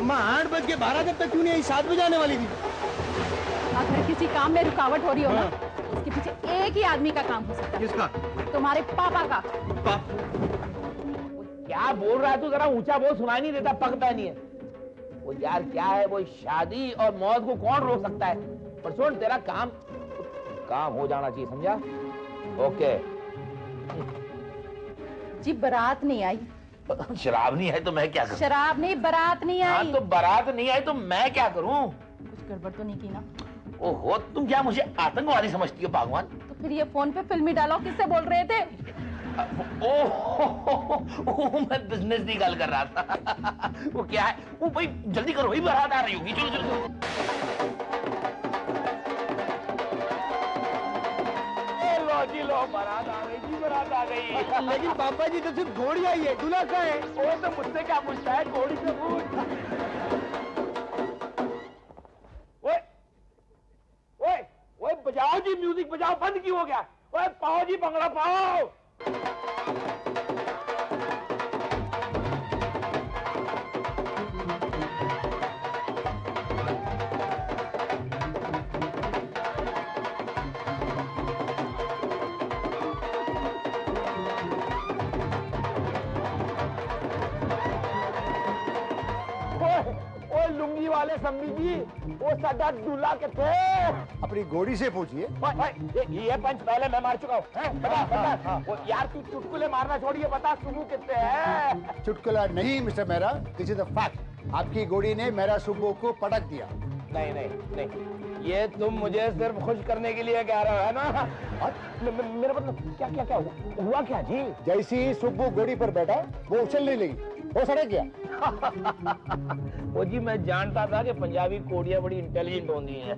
माँ 8:12 जब तक क्यों नहीं आई? 7 बजे आने वाली थी। अगर किसी काम में रुकावट हो रही हो ना, उसके पीछे एक ही आदमी का काम हो सकता है। किसका? तुम्हारे पापा का। क्या बोल रहा है तू? जरा ऊंचा बोल, सुनाई नहीं देता, पकता नहीं है। वो यार क्या है, वो शादी और मौत को कौन रोक सकता है? पर सुन, तेरा काम हो जाना चाहिए, समझा? ओके। जी बारात नहीं आई। शराब नहीं है तो मैं क्या करूं? शराब नहीं, बारात नहीं आई। हाँ तो बारात नहीं आई तो मैं क्या करूं? कुछ गड़बड़ तो नहीं की ना? ओहो, तुम क्या मुझे आतंकवादी समझती हो भगवान? तो फिर ये फोन पे फिल्मी डायलॉग किससे बोल रहे थे? ओह, मैं बिजनेस की गल कर रहा था। वो क्या है? वो भाई जल्दी करो, वही बारात आ रही होगी। चलो चलो। लो जी लो, बारात आ गई जी, बारात आ गई। लेकिन पापा जी तो सिर्फ घोड़ी आई है, दूल्हा कहाँ है? वो तो मुझसे क्या पूछता है, घोड़ी से पूछ। ओए ओए ओए, बजाओ जी म्यूजिक, बजाओ। बंद क्यों हो गया? ओए पाओ जी भंगड़ा पाओ। लुंगी वाले सम्मी जी, वो साडा दूल्हा किथे? अपनी घोड़ी से पूछिए। ये पंच पहले मैं मार चुका हूँ। बता। वो यार तू चुटकुले मारना छोड़िए, बता सुबह किथे है? चुटकुला नहीं mister Mehra, this is the fact. आपकी घोड़ी ने मेरा सुब्बू को पटक दिया। नहीं नहीं नहीं, ये तुम मुझे सिर्फ खुश करने के लिए कह रहे हो, है ना? मेरा मतलब क्या हुआ क्या जी? जैसी ही सुब्बू घोड़ी पर बैठा, वो उछलने लगी, वो सड़क गया। वो जी मैं जानता था कि पंजाबी कोड़ियां बड़ी इंटेलिजेंट होती हैं।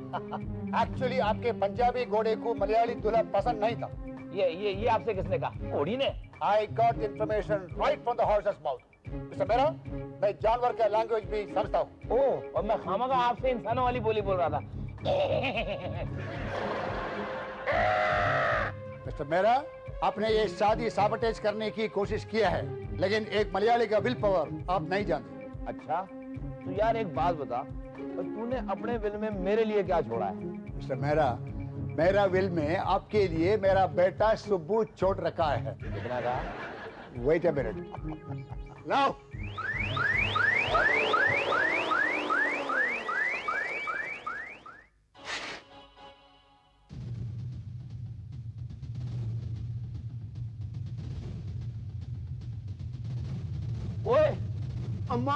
एक्चुअली आपके पंजाबी घोड़े को मलयाली दूल्हा पसंद नहीं था। ये आपसे किसने कहा? घोड़ी ने? I got the information right from the horse's mouth. Mister Mehra, मैं जानवर का लैंग्वेज भी समझता हूँ। ओह, और मैं खामखा आपसे इंसानों वाली बोली बोल रहा था। मिस्टर मेहरा, आपने ये शादी साबटेज करने की कोशिश किया है, लेकिन एक मलयाली का विल पावर आप नहीं जानते। अच्छा, तो यार एक बात बता, तो तूने अपने विल में मेरे लिए क्या छोड़ा है? मिस्टर मेहरा, मेरा विल में आपके लिए मेरा बेटा सुब्बू छोड़ रखा है। कितना कहा? Wait a minute. नाउ ओए अम्मा,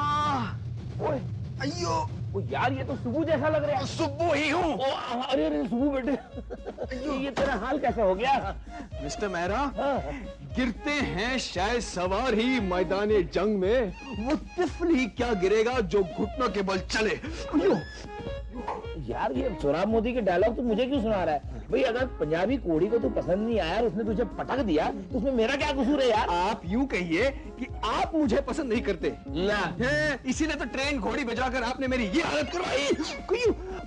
ओए, अयो, ओ यार ये तो सुबह जैसा लग रहा है। सुब्बू ही हूँ। अरे अरे सुबह बेटे, ये तेरा हाल कैसे हो गया? मिस्टर मेहरा, हाँ। गिरते हैं शायद सवार ही मैदाने जंग में, वो तिफल ही क्या गिरेगा जो घुटनों के बल चले। अयो! यार ये सोराब मोदी के डायलॉग तो मुझे क्यों सुना रहा है? भाई अगर पंजाबी कोड़ी को तो पसंद नहीं आया और उसने तुझे पटक दिया तो उसमें मेरा क्या कसूर है यार? आप यूं कहिए कि आप मुझे पसंद नहीं करते, ला। इसीलिए तो ट्रेन घोड़ी बजाकर आपने मेरी ये हालत करवाई।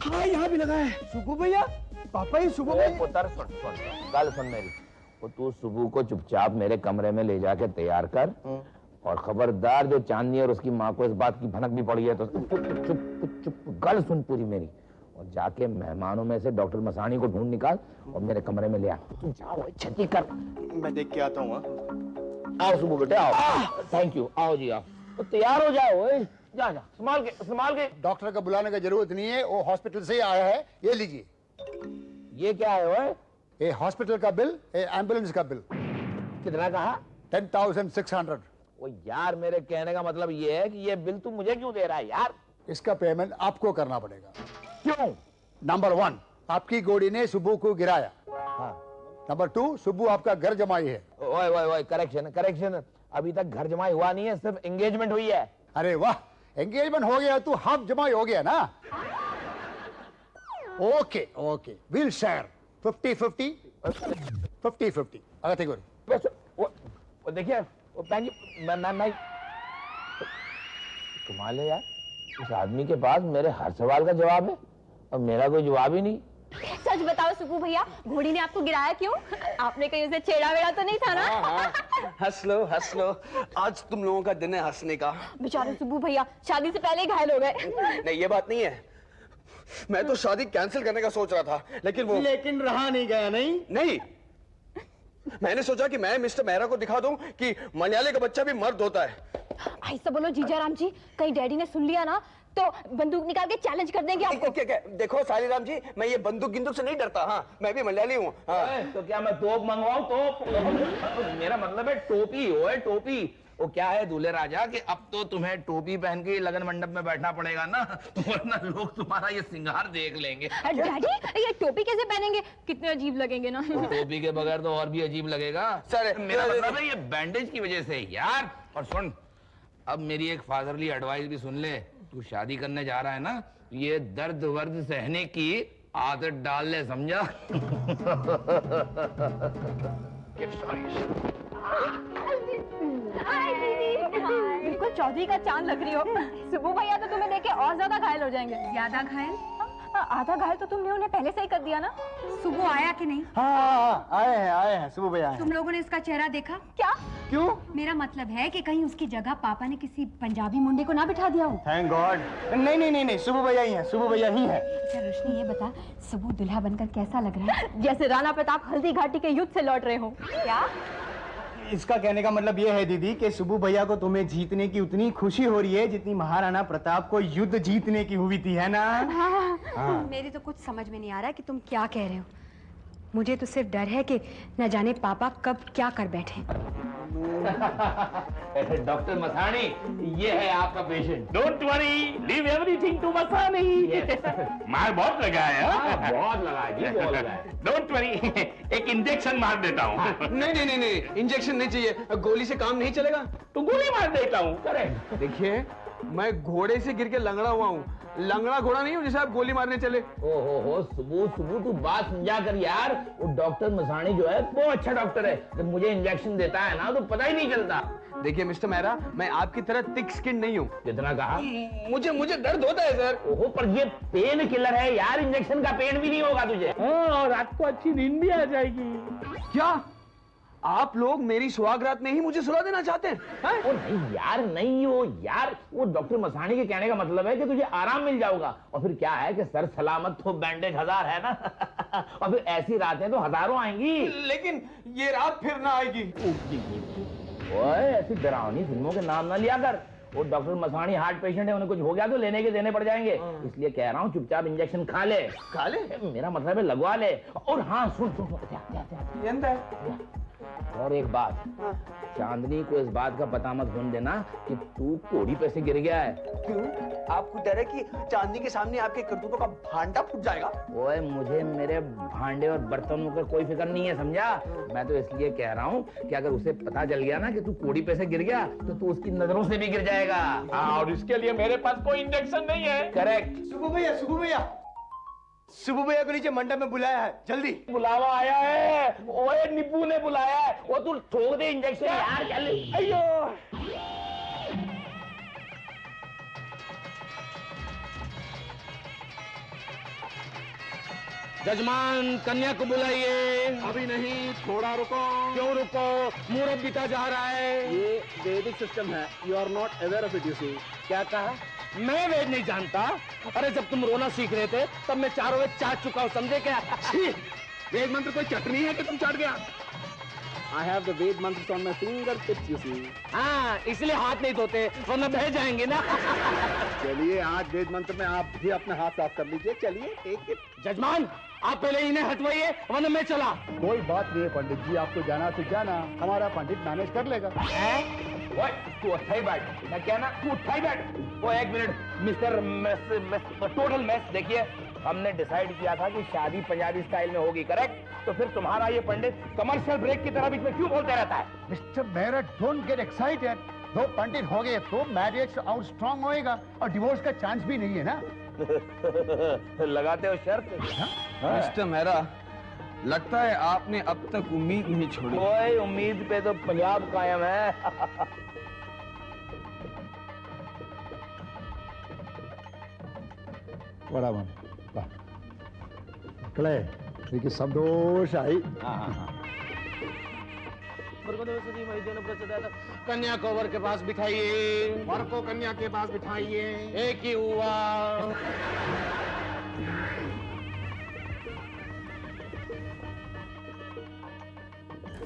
हाँ, यहाँ भी लगा है। सुब्बू भैया, पापा ही सुब्बू ओए भैया। पुत्र, सुन गल सुन मेरी। वो तू सुबह को चुपचाप मेरे कमरे में ले जाके तैयार कर, और खबरदार जो चांदनी और उसकी माँ को इस बात की भनक भी पड़ी है तो चुप गल सुन पूरी मेरी, और जाके मेहमानों में से डॉक्टर मसानी को ढूंढ निकाल और मेरे कमरे में ले आ। तू जाओ, छेती कर। मैं देख के आता हूँ। आओ सुबह बेटे, आओ। थैंक यू, आओ जी आओ। तो तैयार हो जाओ। ओए जा संभाल के। डॉक्टर का बुलाने का जरूरत नहीं है, वो हॉस्पिटल से ही आया है। ये लीजिए। ये क्या है? ओए ये हॉस्पिटल का बिल, ये एम्बुलेंस का बिल। कितना कहा? 10,600। वो यार मेरे कहने का मतलब ये है कि ये बिल तू मुझे क्यों दे रहा है यार? इसका पेमेंट आपको करना पड़ेगा। क्यों? नंबर 1, आपकी घोड़ी ने सुब्बू को गिराया। हाँ। नंबर 2, सुब्बू आपका घर जमाई है। ओए करेक्शन, अभी तक घर जमाई हुआ नहीं है, सिर्फ एंगेजमेंट हुई है। अरे वाह, एंगेजमेंट हो गया तो हाफ जमाई हो गया ना। Okay, will share 50-50। 50-50। अगर देखो वो देखिए, वो बहन जी, मैं कमाल है यार, इस आदमी के पास मेरे हर सवाल का जवाब है और मेरा कोई जवाब ही नहीं। सच बताओ सुबू भैया, घोड़ी ने आपको गिराया क्यों? आपने कहीं उसे छेड़ा वेड़ा तो नहीं था ना? हाँ, हंस लो, आज तुम लोगों का दिन है हंसने का। बेचारे सुबू भैया शादी से पहले ही घायल हो गए। नहीं, ये बात नहीं है। मैं तो शादी कैंसिल करने का सोच रहा था, लेकिन रहा नहीं गया। नहीं, मैंने सोचा कि मैं मिस्टर मेहरा को दिखा दूं कि मलयाली का बच्चा भी मर्द होता है। ऐसा बोलो जीजा राम जी, कहीं डैडी ने सुन लिया ना तो बंदूक निकाल के चैलेंज कर देंगे आपको। क्या? देखो सालीराम जी, मैं ये बंदूक गिंदूक से नहीं डरता। हाँ, मैं भी मलयाली हूँ। हाँ। तो क्या मैं तोप मंगवाऊं? तोप? मेरा मतलब है टोपी हो, टोपी। वो क्या है दूल्हे राजा कि अब तो तुम्हें टोपी पहन के लगन मंडप में बैठना पड़ेगा ना, वरना लोग तुम्हारा ये सिंगार देख लेंगे। डैडी ये टोपी कैसे पहनेंगे? कितने अजीब लगेंगे ना। टोपी के बगैर तो और भी अजीब लगेगा। सर, मेरा मतलब है ये बैंडेज की वजह से यार। और सुन, अब मेरी एक फादरली एडवाइस भी सुन ले। तू शादी करने जा रहा है ना, ये दर्द वर्द सहने की आदत डाल ले, समझा? बिल्कुल चौधरी का चांद लग रही हो। सुबू भैया तो तुम्हें देख के और ज्यादा घायल हो जाएंगे। ज्यादा घायल? आधा घायल तो तुमने उन्हें पहले से ही कर दिया ना। सुबह आया कि नहीं? हाँ, आए हैं सुबह भैया। तुम लोगों ने इसका चेहरा देखा? क्या? क्यों? मेरा मतलब है कि कहीं उसकी जगह पापा ने किसी पंजाबी मुंडे को ना बिठा दिया हो। Thank God. नहीं, सुबह भैया ही है, सुबह भैया ही है। अच्छा रोशनी, ये बता, सुबह दुल्हा बनकर कैसा लग रहा है? जैसे राणा प्रताप हल्दी घाटी के युद्ध से लौट रहे हो। क्या? इसका कहने का मतलब ये है दीदी कि सुबू भैया को तुम्हें जीतने की उतनी खुशी हो रही है जितनी महाराणा प्रताप को युद्ध जीतने की हुई थी, है ना? हाँ। मेरी तो कुछ समझ में नहीं आ रहा है कि तुम क्या कह रहे हो। मुझे तो सिर्फ डर है कि न जाने पापा कब क्या कर बैठे। डॉक्टर मसानी, ये है आपका patient. Don't worry, leave everything to Masani. मार बहुत लगा है। बहुत लगा है जी, बहुत लगा है। डोंट वरी, एक इंजेक्शन मार देता हूँ। नहीं, इंजेक्शन नहीं चाहिए। गोली से काम नहीं चलेगा तो गोली मार देता हूँ। करेक्ट। देखिए, मैं घोड़े से गिर के लंगड़ा हुआ हूँ। लंगड़ा घोड़ा नहीं हूँ जिसे आप गोली मारने चले। ओहो, सुबह तू बात समझा कर यार। वो डॉक्टर मसानी जो है वो अच्छा डॉक्टर है। जब मुझे इंजेक्शन देता है ना तो पता ही नहीं चलता। देखिए मिस्टर मेहरा, मैं आपकी तरह थिक स्किन नहीं हूँ। कितना कहा? मुझे दर्द होता है सर। ओहो, पर ये पेन किलर है यार, इंजेक्शन का पेन भी नहीं होगा तुझे। और रात को अच्छी नींद भी आ जाएगी। क्या आप लोग मेरी सुहाग रात में ही मुझे सुला देना चाहते हैं? ओ नहीं यार, नहीं हो यार। वो डॉक्टर मसानी के कहने का मतलब है कि तुझे आराम मिल जाऊगा। और फिर क्या है कि सर सलामत तो बैंडेज 1000 है ना। और फिर ऐसी रातें तो हजारों आएंगी। लेकिन ये रात फिर ना आएगी। ओए, ऐसी डरावनी फिल्मों के नाम ना लिया कर। वो डॉक्टर मसानी हार्ट पेशेंट है, उन्हें कुछ हो गया तो लेने के देने पड़ जाएंगे। इसलिए कह रहा हूँ चुपचाप इंजेक्शन खा ले। मेरा मतलब है लगवा ले। और हाँ सुन, और एक बात, चांदनी को इस बात का पता मत होने देना कि तू कोड़ी पे से गिर गया है। क्यों? आपको डर है कि चांदनी के सामने आपके करतूतों का भांडा फूट जाएगा? ओए, मुझे मेरे भांडे और बर्तनों का कोई फिक्र नहीं है, समझा? मैं तो इसलिए कह रहा हूँ कि अगर उसे पता चल गया ना कि तू कोड़ी पे से गिर गया तो तू उसकी नजरों से भी गिर जाएगा। हाँ, और इसके लिए मेरे पास कोई इंजेक्शन नहीं है। करेक्ट। सुबू भैया को नीचे मंडप में बुलाया है, जल्दी। बुलावा आया है। ओए, निब्बू ने बुलाया है। वो तू ठोक दे इंजेक्शन यार, चल। अयो, जजमान, कन्या को बुलाइए। अभी नहीं, थोड़ा रुको। क्यों रुको? मुहूर्त बीता जा रहा है। ये वैदिक सिस्टम है। You are not aware of it, you see. क्या कहा? मैं वेद नहीं जानता? अरे जब तुम रोना सीख रहे थे तब मैं चारों वेद चाट चुका हूँ, समझे क्या? वेद मंत्र कोई चटनी है कि तुम चाट गया? I have the Ved mantras on my fingertips, you see. हाँ, इसलिए हाथ नहीं धोते वरना बह जाएंगे ना। चलिए, आज वेद मंत्र में आप भी अपने हाथ साफ कर लीजिए। चलिए, टेक इट। जजमान, आप पहले इन्हें हटवाइए वरना मैं चला। कोई बात नहीं है पंडित जी, आपको जाना तो जाना, हमारा पंडित मैनेज कर लेगा। ओए, तू उठा ही बैठ। मैं क्या ना, तू उठा ही बैठ। वो एक मिनट, मिस्टर टोटल मेस, देखिए हमने डिसाइड किया था कि शादी पंजाबी स्टाइल में होगी, करेक्ट? तो फिर तुम्हारा ये पंडित कमर्शियल ब्रेक की तरह बीच में क्यों बोलते रहता है? Mister Mehra, don't get excited. दो पंडित हो गए तो मैरिज और स्ट्रांग होएगा और डिवोर्स का चांस भी नहीं है ना। लगाते हो शर्त? मिस्टर मेहरा, लगता है आपने अब तक उम्मीद नहीं छोड़ी। कोई उम्मीद पे तो पंजाब कायम है। बड़ा मन। മക്കളെ എനിക്ക് സന്തോഷായി. कन्या को वर के पास बिठाइए, वर को कन्या के पास बिठाइए, एक ही हुआ.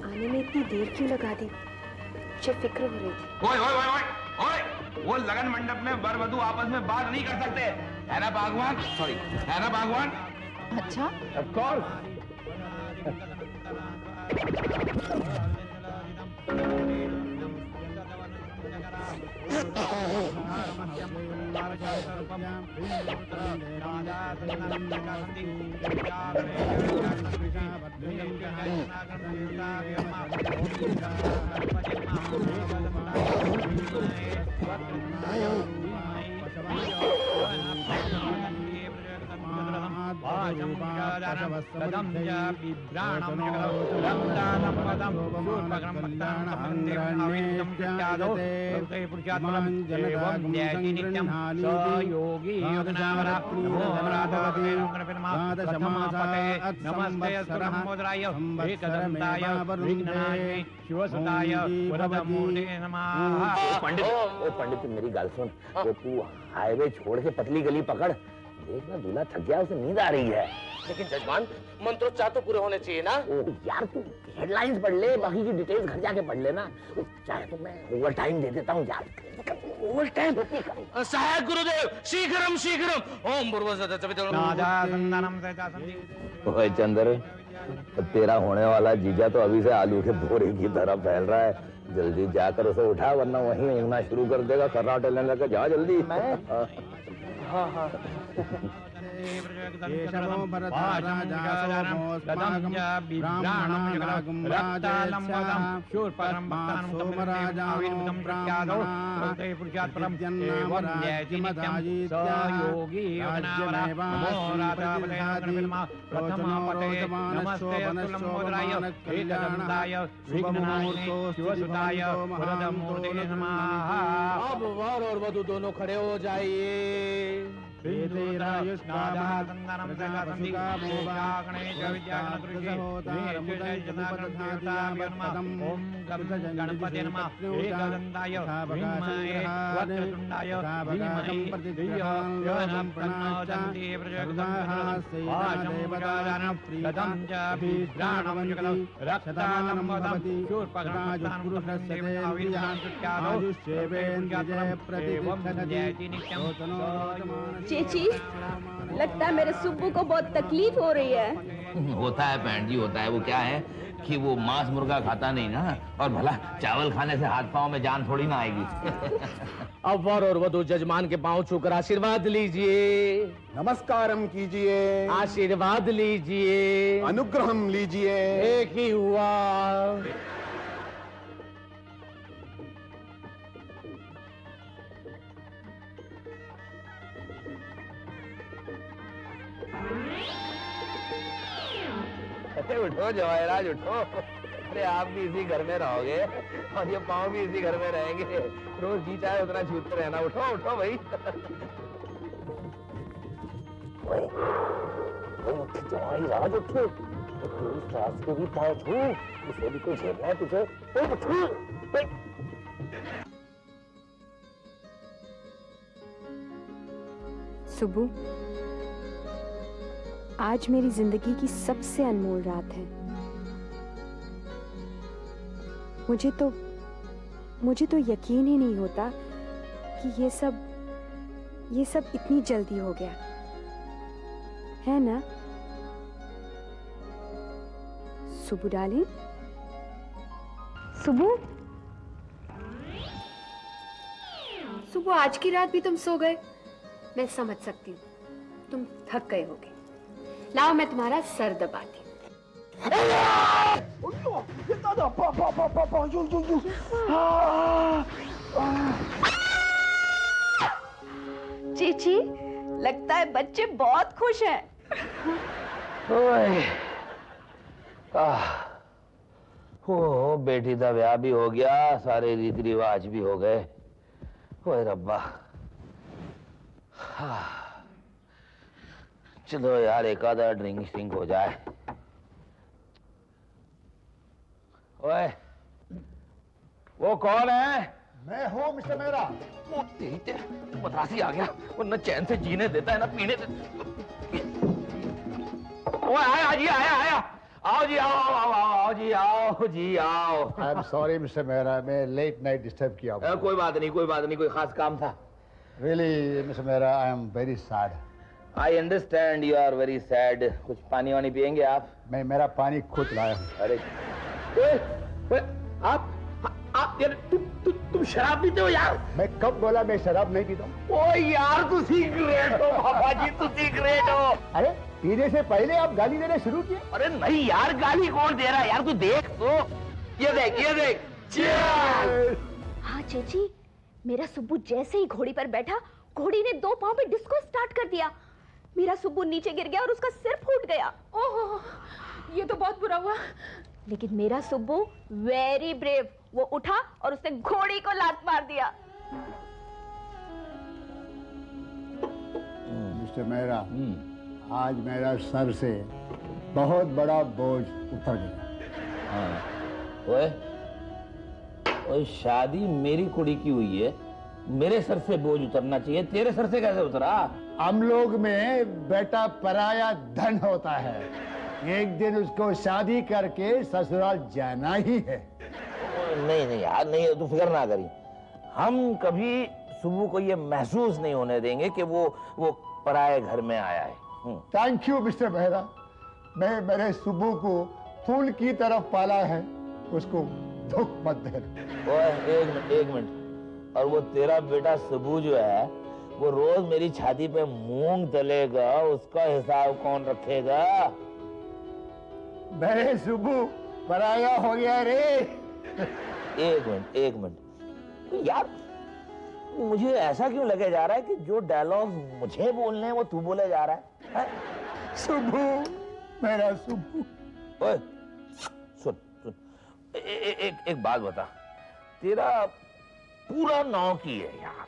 आने में इतनी देर क्यों लगा दी? मुझे फिक्र हो रही थी. ओए ओए ओए ओए ओए, वो लगन मंडप में वर वधू आपस में बात नहीं कर सकते, है ना भगवान? सॉरी, है ना भगवान? अच्छा ऑफ कोर्स. पंडित मेरी गाल सुन, वो तू हाईवे छोड़ के पतली गली पकड़, देखना दूल्हा थक गया, उसे नींद आ रही है. लेकिन जजमान मंत्रोच्चार तो पूरे होने चाहिए ना. ओ यार तू हेडलाइंस पढ़ ले, बाकी की डिटेल्स घर जाके पढ़ लेना. चाहे तो मैं ओवर टाइम दे देता हूँ यार. ओवर टाइम सहायक गुरुदेव शीघ्रम शीघ्रम ओम ओए चंद्र, तेरा होने वाला जीजा तो अभी से आलू के बोरे की तरह फैल रहा है. जल्दी जाकर उसे उठा, वरना वहीं उंगना शुरू कर देगा. खर्राटे लेने लगा, जा जल्दी. हाँ हाँ. अब वर और वधू दोनों खड़े हो जाइए. गणपति नमः एकदंताय विद्महे वक्रतुंडाय धीमहि धियो यो न प्रचोदयात् प्रचोदयात् प्रदं च विभ्राणं युगलं रक्तानं वदं शूर्पकर्णं चेची, लगता है मेरे सुब्बू को बहुत तकलीफ हो रही है. होता है बहन जी, होता है. वो क्या है कि वो मांस मुर्गा खाता नहीं ना, और भला चावल खाने से हाथ पांव में जान थोड़ी ना आएगी. अब वर और वधू जजमान के पांव छूकर आशीर्वाद लीजिए. नमस्कारम कीजिए, आशीर्वाद लीजिए. अनुग्रहम लीजिए. एक ही हुआ. उठो जवाहराज उठो. अरे आप भी इसी घर में रहोगे और ये पाँव भी इसी घर में रहेंगे. रोज जी चाहे उतना छूटते रहना. उठो उठो भाई. उठ जवाहराज उठो. तेरी सास के भी पाँव छू, उसे भी कोई झेलना है तुझे. सुबू, आज मेरी जिंदगी की सबसे अनमोल रात है. मुझे तो यकीन ही नहीं होता कि ये सब इतनी जल्दी हो गया है ना सुबू डार्लिंग. सुबू, आज की रात भी तुम सो गए. मैं समझ सकती हूँ, तुम थक गए होगे. लाओ मैं तुम्हारा सर दबाती हूँ. चेची, लगता है बच्चे बहुत खुश हैं. हो बेटी का ब्याह भी हो गया, सारे रीति रिवाज भी हो गए. ओए रब्बा. चलो यार एक आधा ड्रिंक श्रिंक हो जाए। ओए वो कौन है? मैं हूँ मिस्टर मेहरा। वो तेरी मद्रासी आ गया, वो न चैन से जीने देता है ना पीने दे। ओए आया जी, आया आओ जी, आओ जी, आओ जी, आओ। I am sorry mister Mehra, मैं लेट नाइट डिस्टर्ब किया। कोई बात नहीं, कोई खास काम था। Really mister Mehra, I am very sad. I understand you are very sad. कुछ पानी वानी पियेंगे आप? मैं मेरा पानी खुद लाया हूँ। अरे ओए, आप यार तुम शराब पीते हो यार? मैं कब बोला मैं शराब नहीं पीता हूँ? ओ यार तू सिगरेट हो बाबा जी, तू सिगरेट हो। अरे पीने से पहले आप गाली देना शुरू किए? अरे नहीं यार, गाली कौन दे रहा है यार, तू देख तो, ये देख। Cheers! हाँ चेची, मेरा सुब्बू जैसे ही घोड़ी पर बैठा, घोड़ी ने 2 पांव में डिस्को स्टार्ट कर दिया। मेरा सुब्बू नीचे गिर गया और उसका सिर फूट गया। ओहो, ये तो बहुत बुरा हुआ। लेकिन मेरा सुब्बू वेरी ब्रेव, वो उठा और उसने घोड़ी को लात मार दिया। मिस्टर मेहरा, आज मेरा सर से बहुत बड़ा बोझ उतर गया। ओए शादी मेरी कुड़ी की हुई है, मेरे सर से बोझ उतरना चाहिए, तेरे सर से कैसे उतरा? हम लोग में बेटा पराया धन होता है, एक दिन उसको शादी करके ससुराल जाना ही है। नहीं यार, नहीं, तू फिक्र ना करी, हम कभी सुबह को ये महसूस नहीं होने देंगे कि वो पराये घर में आया है। थैंक यू मिस्टर मेहरा, मैं मेरे सुबह को फूल की तरफ पाला है, उसको दुख मत देना। ओए एक मिनट, और वो तेरा बेटा सुबह जो है वो रोज मेरी छाती पे मूंग तलेगा, उसका हिसाब कौन रखेगा? मेरे सुबह पराया हो गया रे। एक मिनट यार, मुझे ऐसा क्यों लगे जा रहा है कि जो डायलॉग मुझे बोलने हैं वो तू बोले जा रहा है? सुबह, मेरा सुबह। ओए सुन, एक बात बता, तेरा पूरा नाम की है यार?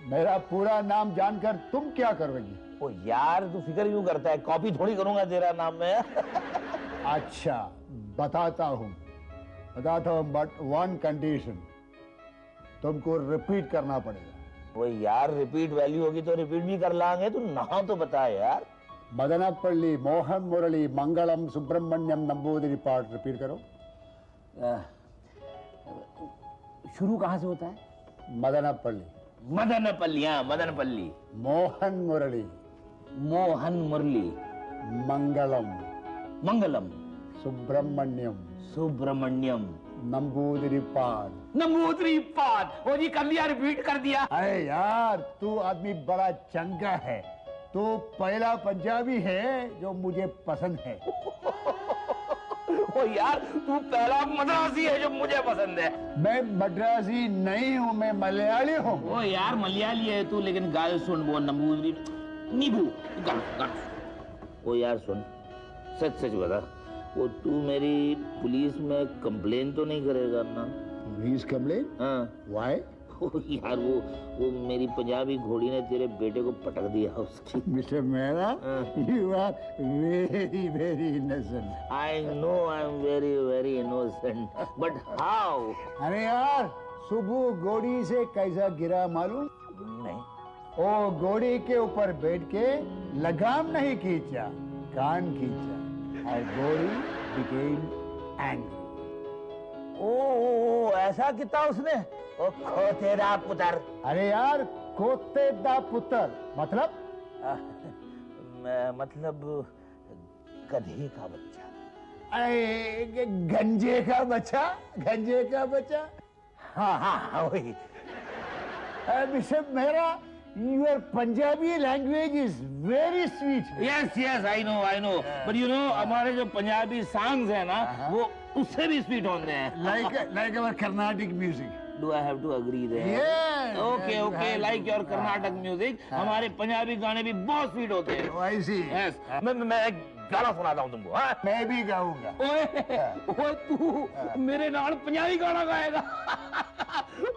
मेरा पूरा नाम जानकर तुम क्या करोगी? ओ यार तू फिक्र क्यों करता है, कॉपी थोड़ी करूंगा तेरा नाम में। अच्छा बताता हूँ, बट वन कंडीशन, तुमको रिपीट करना पड़ेगा। वो यार रिपीट वैल्यू होगी तो रिपीट भी कर लांगे, तू नाम तो बता यार। मदनपल्ली मोहन मुरली मंगलम सुब्रमण्यम नंबूदिरी पाठ रिपीट करो। शुरू कहां से होता है? मदनपल्ली। मदनपल्ली, हाँ मदनपल्ली। मोहन मुरली मंगलम सुब्रमण्यम नंबूदिरी पाठ। वो जी कर लिया, रिपीट कर दिया। अरे यार तू आदमी बड़ा चंगा है, तू पहला पंजाबी है जो मुझे पसंद है। ओ यार तू पहला मद्रासी है जो मुझे पसंद है। मैं मद्रासी नहीं हूँ, मैं मलयाली हूँ। ओ यार मलयाली है तू, लेकिन गाल सुन, वो नंबूदरी नींबू गाल। ओ यार सुन, सच बता, वो तू मेरी पुलिस में कंप्लेन तो नहीं करेगा ना? Police complain? हाँ। Why? ओ यार वो मेरी पंजाबी घोड़ी ने तेरे बेटे को पटक दिया उसकी। Mister Mehra, you are very innocent. I know I'm very innocent, but how? अरे यार सुबह घोड़ी से कैसा गिरा मालूम? नहीं। ओ घोड़ी के ऊपर बैठ के लगाम नहीं खींचा, कान खींचा और घोड़ी became angry. ओ ऐसा किया उसने? ओ खोतेदा पुत्र। अरे यार खोतेदा पुत्र मतलब? मतलब गधे का बच्चा। अरे गंजे का बच्चा। हाँ वही। Mister Mehra, your Punjabi language is very sweet. Yes, I know. But you know, हमारे जो पंजाबी songs हैं ना, वो उससे भी स्वीट होते हैं। Like our Carnatic music. Do I have to agree there? Yes. Okay. Like your Carnatic music, हमारे पंजाबी गाने भी बहुत स्वीट होते हैं। I see. Yes. मैं गाना सुनाता हूँ तुमको। हाँ? मैं भी गाऊंगा। ओए तू मेरे नाल पंजाबी गाना गाएगा।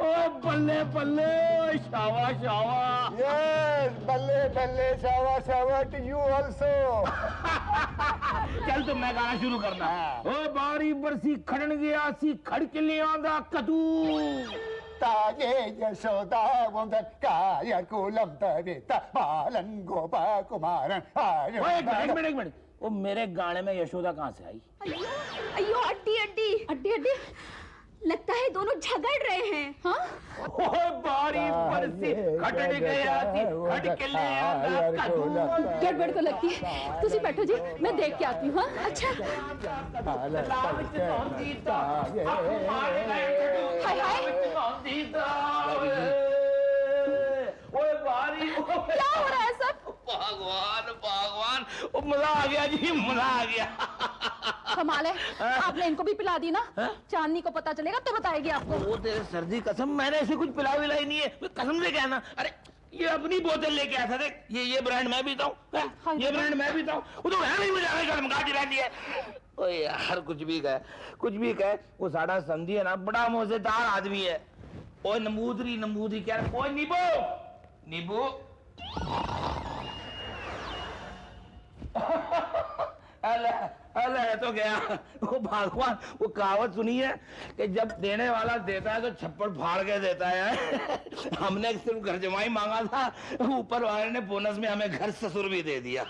ओए बल्ले बल्ले, ओए शावा शावा। Yes, बल्ले बल्ले, Shava Shava to you also. चल तो मैं गाना शुरू करना। ओ बारी बरसी खड़न गया सी खड़किलियां दा कदू। तागे यशोदा वंदन काया कुलम तवेता बालन गोपा कुमारन। ओए एक मिनट। वो मेरे गाने में यशोदा कहाँ से आई? अयो अयो, अड्डी अड्डी अड्डी अड्डी, लगता है दोनों झगड़ रहे हैं। हाँ ओए बारी बरसी खड़न गया सी खड़किलियां दा कदू। गड़बड़ तो लगती है, तुसी बैठो जी, मैं देख के आती हूँ। हाँ अच्छा। हाय हाय, क्या हो रहा है सब? भगवान, ओ मजा आ गया जी, मजा आ गया। कमाल है, आपने इनको भी पिला दी ना। चांदनी को पता चलेगा तो बताएगी आपको। वो तेरे सर्दी कसम, मैंने ऐसे कुछ पिला विलाई नहीं है, कसम से कहना। अरे ये अपनी बोतल लेके आया था, देख ये ब्रांड मैं पीता हूँ, ये ब्रांड मैं पीता हूँ। वो तो है नहीं, मुझे गड़मगा के रहती है। ओए यार कुछ भी कहे, वो साड़ा संधि है ना, बड़ा मौजेदार आदमी है। ओए नमूदरी क्या? ओए नीबू अले तो गया। वो भगवान, वो कहावत सुनी है कि जब देने वाला देता है तो छप्पड़ फाड़ के देता है। हमने सिर्फ घर जमाई मांगा था, ऊपर वाले ने बोनस में हमें घर ससुर भी दे दिया।